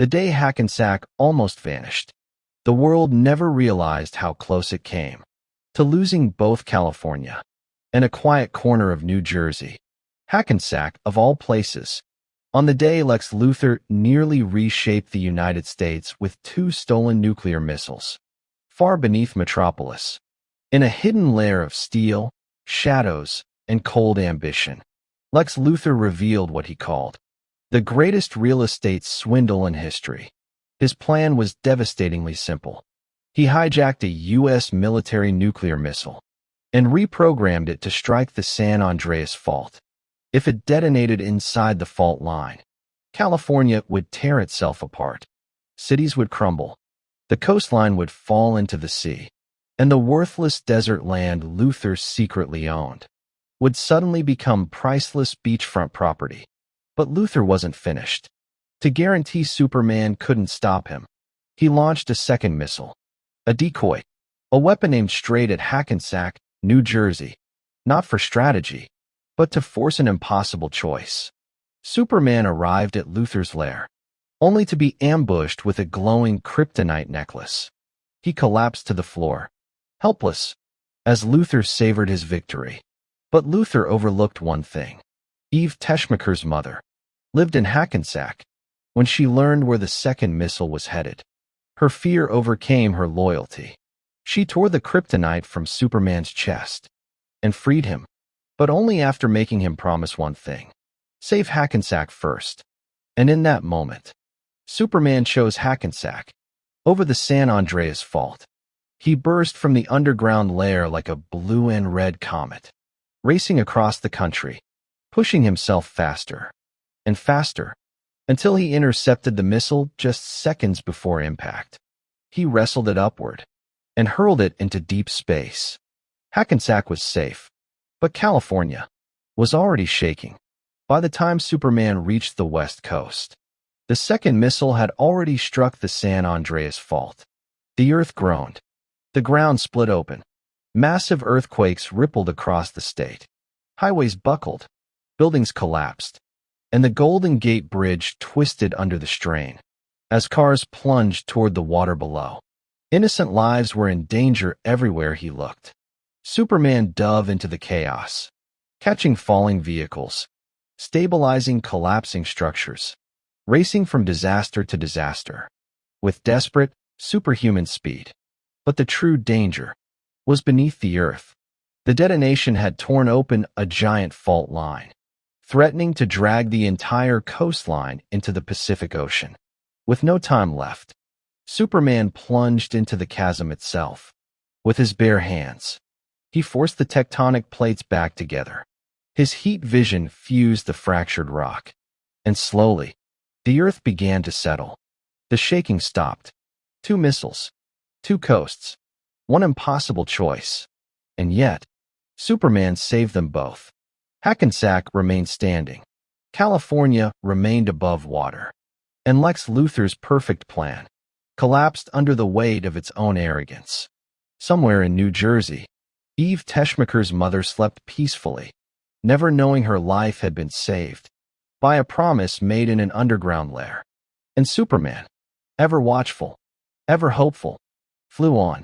The day Hackensack almost vanished. The world never realized how close it came to losing both California and a quiet corner of New Jersey. Hackensack, of all places. On the day Lex Luthor nearly reshaped the United States with 2 stolen nuclear missiles. Far beneath Metropolis, in a hidden lair of steel, shadows, and cold ambition, Lex Luthor revealed what he called the greatest real estate swindle in history. His plan was devastatingly simple. He hijacked a U.S. military nuclear missile and reprogrammed it to strike the San Andreas Fault. If it detonated inside the fault line, California would tear itself apart. Cities would crumble. The coastline would fall into the sea. And the worthless desert land Luthor secretly owned would suddenly become priceless beachfront property. But Luthor wasn't finished. To guarantee Superman couldn't stop him, he launched a second missile, a decoy, a weapon aimed straight at Hackensack, New Jersey, not for strategy, but to force an impossible choice. Superman arrived at Luthor's lair, only to be ambushed with a glowing kryptonite necklace. He collapsed to the floor, helpless, as Luthor savored his victory. But Luthor overlooked one thing. Eve Teschmacher's mother lived in Hackensack. When she learned where the second missile was headed, her fear overcame her loyalty. She tore the kryptonite from Superman's chest and freed him, but only after making him promise one thing: save Hackensack first. And in that moment, Superman chose Hackensack over the San Andreas Fault. He burst from the underground lair like a blue and red comet, racing across the country, pushing himself faster and faster until he intercepted the missile just seconds before impact. He wrestled it upward and hurled it into deep space. Hackensack was safe, but California was already shaking. By the time Superman reached the West Coast, the second missile had already struck the San Andreas Fault. The earth groaned. The ground split open. Massive earthquakes rippled across the state. Highways buckled. Buildings collapsed. And the Golden Gate Bridge twisted under the strain as cars plunged toward the water below. Innocent lives were in danger everywhere he looked. Superman dove into the chaos, catching falling vehicles, stabilizing collapsing structures, racing from disaster to disaster, with desperate, superhuman speed. But the true danger was beneath the earth. The detonation had torn open a giant fault line, threatening to drag the entire coastline into the Pacific Ocean. With no time left, Superman plunged into the chasm itself. With his bare hands, he forced the tectonic plates back together. His heat vision fused the fractured rock, and slowly, the earth began to settle. The shaking stopped. 2 missiles, 2 coasts, one impossible choice. And yet, Superman saved them both. Hackensack remained standing. California remained above water. And Lex Luthor's perfect plan collapsed under the weight of its own arrogance. Somewhere in New Jersey, Eve Teschmacher's mother slept peacefully, never knowing her life had been saved by a promise made in an underground lair. And Superman, ever watchful, ever hopeful, flew on,